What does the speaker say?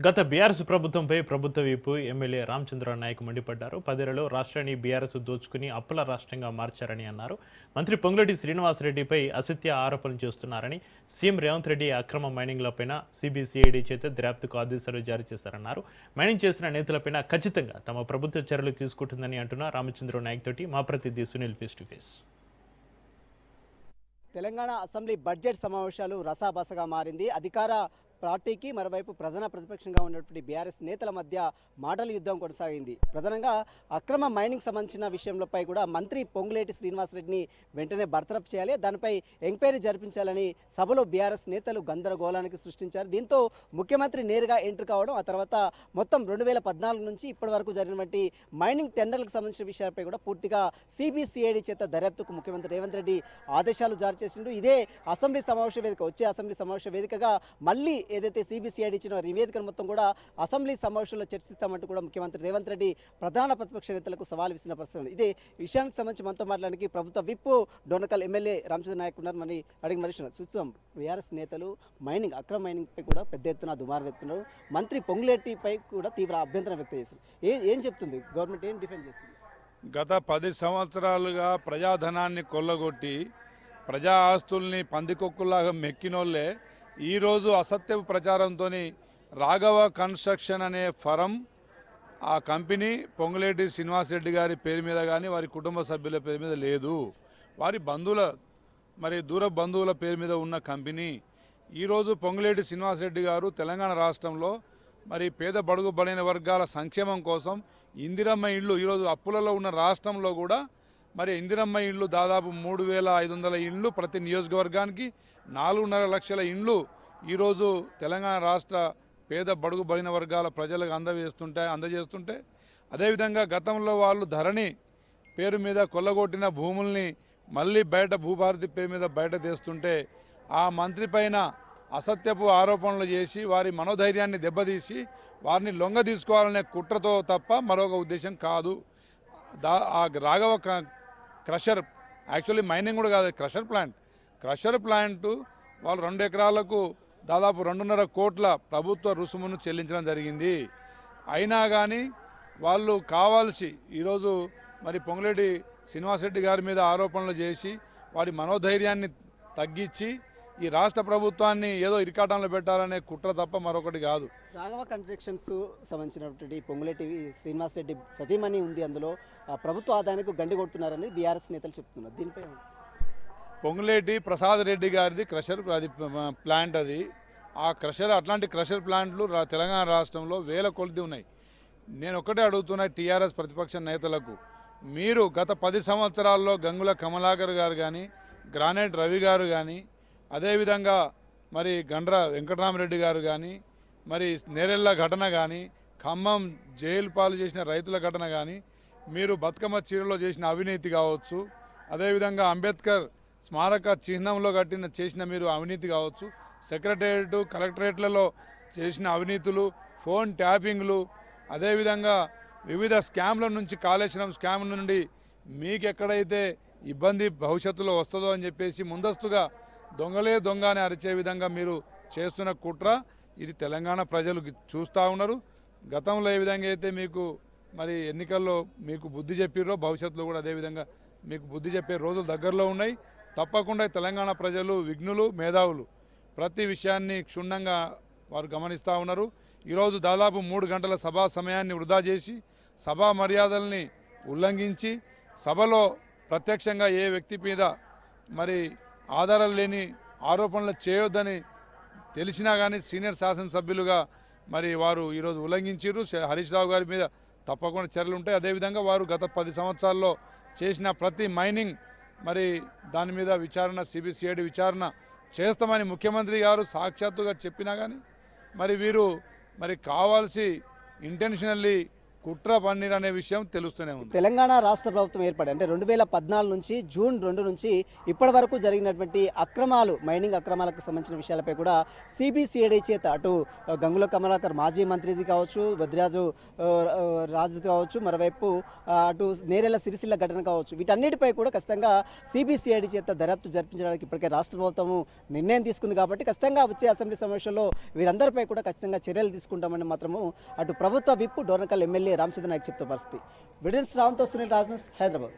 గత బీఆర్ఎస్ ప్రభుత్వంపై ప్రభుత్వ వైపు ఎమ్మెల్యే రామచంద్రరావు నాయక్ మండిపడ్డారు. 10ఏళ్లలో రాష్ట్రాన్ని బీఆర్ఎస్ దోచుకుని అప్పుల రాష్ట్రంగా మార్చారని అన్నారు. మంత్రి పొంగులేటి శ్రీనివాసరెడ్డిపై అసత్య ఆరోపణలు చేస్తున్నారని, సీఎం రేవంత్ రెడ్డి అక్రమ మైనింగ్లపైన సిబిసిఐడి చేత దర్యాప్తుకు ఆదేశాలు జారీ చేశారన్నారు. మైనింగ్ చేసిన నేతలపైన ఖచ్చితంగా తమ ప్రభుత్వ చర్యలు తీసుకుంటుందని అంటున్న రామచంద్రరావు నాయక్ తోటి మా ప్రతినిధి Sunil face to face. Telangana assembly budget సమావేశాలు రసాబసగా మారింది. అధికార పార్టీకి మరోవైపు ప్రధాన ప్రతిపక్షంగా ఉన్నటువంటి బీఆర్ఎస్ నేతల మధ్య మాటల యుద్ధం కొనసాగింది. ప్రధానంగా అక్రమ మైనింగ్ సంబంధించిన విషయంలోపై కూడా మంత్రి పొంగులేటి శ్రీనివాసరెడ్డిని వెంటనే బర్తరఫ్ చేయాలి, దానిపై ఎంక్వైరీ జరిపించాలని సభలో బీఆర్ఎస్ నేతలు గందరగోళానికి సృష్టించారు. దీంతో ముఖ్యమంత్రి నేరుగా ఎంట్రీ కావడం, ఆ తర్వాత మొత్తం 2014 నుంచి ఇప్పటి వరకు జరిగినటువంటి మైనింగ్ టెండర్లకు సంబంధించిన విషయాలపై కూడా పూర్తిగా సిబిసిఐడి చేత దర్యాప్తుకు ముఖ్యమంత్రి రేవంత్ రెడ్డి ఆదేశాలు జారీ చేసిండు. ఇదే అసెంబ్లీ సమావేశ వేదిక, వచ్చే అసెంబ్లీ సమావేశ వేదికగా మళ్ళీ ఏదైతే సిబిసిఐడి ఇచ్చిన నివేదికను మొత్తం కూడా అసెంబ్లీ సమావేశంలో చర్చిస్తామంటూ కూడా ముఖ్యమంత్రి రేవంత్ రెడ్డి ప్రధాన ప్రతిపక్ష నేతలకు సవాల్ విసిన పరిస్థితి. ఇదే విషయానికి సంబంధించి మనతో మాట్లాడడానికి ప్రభుత్వ విప్ డోనకల్ ఎమ్మెల్యే రామచంద్ర నాయక్ ఉన్నారు. మరి అడిగి మరి చూస్తాం, బీఆర్ఎస్ నేతలు మైనింగ్ అక్రమ మైనింగ్ పై కూడా పెద్ద ఎత్తున దుమారం ఎత్తున్నారు. మంత్రి పొంగులేటిపై కూడా తీవ్ర అభ్యంతరం వ్యక్తం చేశారు. ఏం చెప్తుంది గవర్నమెంట్, ఏం డిఫెండ్ చేస్తుంది? గత 10 సంవత్సరాలుగా ప్రజాధనాన్ని కొల్లగొట్టి ప్రజా ఆస్తుల్ని పందికొక్కులాగా మెక్కినోళ్ళే ఈరోజు అసత్యపు ప్రచారంతో రాఘవ కన్స్ట్రక్షన్ అనే ఫరం, ఆ కంపెనీ పొంగులేటి శ్రీనివాసరెడ్డి గారి పేరు మీద కానీ వారి కుటుంబ సభ్యుల పేరు మీద లేదు, వారి బంధువుల దూర బంధువుల పేరు మీద ఉన్న కంపెనీ. ఈరోజు పొంగులేటి శ్రీనివాసరెడ్డి గారు తెలంగాణ రాష్ట్రంలో పేద బడుగు బలైన వర్గాల సంక్షేమం కోసం ఇందిరమ్మ ఇళ్ళు, ఈరోజు అప్పులలో ఉన్న రాష్ట్రంలో కూడా ఇందిరమ్మ ఇండ్లు దాదాపు 3500 ఇండ్లు ప్రతి నియోజకవర్గానికి, 4.5 లక్షల ఇండ్లు ఈరోజు తెలంగాణ రాష్ట్ర పేద బడుగు బలిన వర్గాల ప్రజలకు అందజేస్తుంటే అదేవిధంగా గతంలో వాళ్ళు ధరణి పేరు మీద కొల్లగొట్టిన భూముల్ని మళ్ళీ బయట భూభారతి పేరు మీద బయట తెస్తుంటే ఆ మంత్రి పైన అసత్యపు ఆరోపణలు చేసి వారి మనోధైర్యాన్ని దెబ్బతీసి వారిని లొంగ తీసుకోవాలనే కుట్రతో తప్ప మరొక ఉద్దేశం కాదు. ఆ రాఘవ క్రషర్, యాక్చువల్లీ మైనింగ్ కూడా కాదు, క్రషర్ ప్లాంట్ వాళ్ళు 2 ఎకరాలకు దాదాపు 2.5 కోట్ల ప్రభుత్వ రుసుమును చెల్లించడం జరిగింది. అయినా కానీ వాళ్ళు కావాల్సి ఈరోజు పొంగులేటి శ్రీనివాసరెడ్డి గారి మీద ఆరోపణలు చేసి వారి మనోధైర్యాన్ని తగ్గించి ఈ రాష్ట్ర ప్రభుత్వాన్ని ఏదో ఇరికాటంలో పెట్టాలనే కుట్ర తప్ప మరొకటి కాదు. రాఘవ కన్స్ట్రక్షన్స్ సంబంధించినటువంటి పొంగులేటి శ్రీనివాసరెడ్డి సతీమణి ఉంది, అందులో ప్రభుత్వ ఆదాయానికి గండి కొడుతున్నారని బీఆర్ఎస్ నేతలు చెప్తున్నారు. దీనిపై పొంగులేటి ప్రసాద్ రెడ్డి గారిది క్రషర్ ప్లాంట్, అది ఆ క్రషర్, అట్లాంటి క్రషర్ ప్లాంట్లు తెలంగాణ రాష్ట్రంలో వేల కొలది ఉన్నాయి. నేను ఒక్కటే అడుగుతున్నా టీఆర్ఎస్ ప్రతిపక్ష నేతలకు, మీరు గత 10 సంవత్సరాల్లో గంగుల కమలాకర్ గారు కానీ, గ్రానైట్ రవి గారు కానీ, అదేవిధంగా గండ్ర వెంకటరామరెడ్డి గారు కానీ, నేరెళ్ళ ఘటన కానీ, ఖమ్మం జైలు పాలు చేసిన రైతుల ఘటన కానీ, మీరు బతుకమ్మ చీరలో చేసిన అవినీతి కావచ్చు, అదేవిధంగా అంబేద్కర్ స్మారక చిహ్నంలో చేసిన మీరు అవినీతి కావచ్చు, సెక్రటేరియట్ కలెక్టరేట్లలో చేసిన అవినీతులు, ఫోన్ ట్యాపింగ్లు, అదేవిధంగా వివిధ స్కామ్ల నుంచి, కాళేశ్వరం స్కామ్ నుండి మీకు ఎక్కడైతే ఇబ్బంది భవిష్యత్తులో వస్తుందో అని చెప్పేసి ముందస్తుగా దొంగలే దొంగ అని అరిచే విధంగా మీరు చేస్తున్న కుట్ర, ఇది తెలంగాణ ప్రజలు చూస్తూ ఉన్నారు. గతంలో ఏ విధంగా అయితే మీకు ఎన్నికల్లో మీకు బుద్ధి చెప్పిర్రో భవిష్యత్తులో కూడా అదేవిధంగా మీకు బుద్ధి చెప్పే రోజులు దగ్గరలో ఉన్నాయి. తప్పకుండా తెలంగాణ ప్రజలు విఘ్నులు, మేధావులు, ప్రతి విషయాన్ని క్షుణ్ణంగా వారు గమనిస్తూ ఉన్నారు. ఈరోజు దాదాపు 3 గంటల సభా సమయాన్ని వృధా చేసి సభా మర్యాదల్ని ఉల్లంఘించి సభలో ప్రత్యక్షంగా ఏ వ్యక్తి మీద ఆధారాలు లేని ఆరోపణలు చేయొద్దని తెలిసినా కానీ సీనియర్ శాసనసభ్యులుగా వారు ఈరోజు ఉల్లంఘించారు. హరీష్ రావు గారి మీద తప్పకుండా చర్యలు ఉంటాయి. అదేవిధంగా వారు గత 10 సంవత్సరాల్లో చేసిన ప్రతి మైనింగ్ దాని మీద విచారణ, సిబిసిఐడి విచారణ చేస్తామని ముఖ్యమంత్రి గారు సాక్షాత్తుగా చెప్పినా కానీ వీరు కావాల్సి ఇంటెన్షనల్లీ కుట్ర పన్నీర్ అనే విషయం తెలుస్తూనే ఉంది. తెలంగాణ రాష్ట్ర ప్రభుత్వం ఏర్పడి అంటే 2014 నుంచి జూన్ 2 నుంచి ఇప్పటి వరకు జరిగినటువంటి అక్రమాలు మైనింగ్ అక్రమాలకు సంబంధించిన విషయాలపై కూడా సిబిసిఐడి చేత అటు గంగుల కమలాకర్ మాజీ మంత్రిది కావచ్చు, వద్రాజు రాజు కావచ్చు, మరోవైపు అటు నేరెల సిరిసిల్ల ఘటన కావచ్చు, వీటన్నిటిపై కూడా ఖచ్చితంగా సిబిసిఐడి చేత దర్యాప్తు జరిపించడానికి ఇప్పటికే రాష్ట్ర ప్రభుత్వం నిర్ణయం తీసుకుంది. కాబట్టి ఖచ్చితంగా వచ్చే అసెంబ్లీ సమావేశంలో వీరందరిపై కూడా ఖచ్చితంగా చర్యలు తీసుకుంటామని మాత్రము అటు ప్రభుత్వ విప్ డోర్నకల్ ఎమ్మెల్యే రామచంద్ర నాయక్ చెప్తున్న పరిస్థితి. విడిన్స్ రావుతో సునీల్ రాజ్నస్, హైదరాబాద్.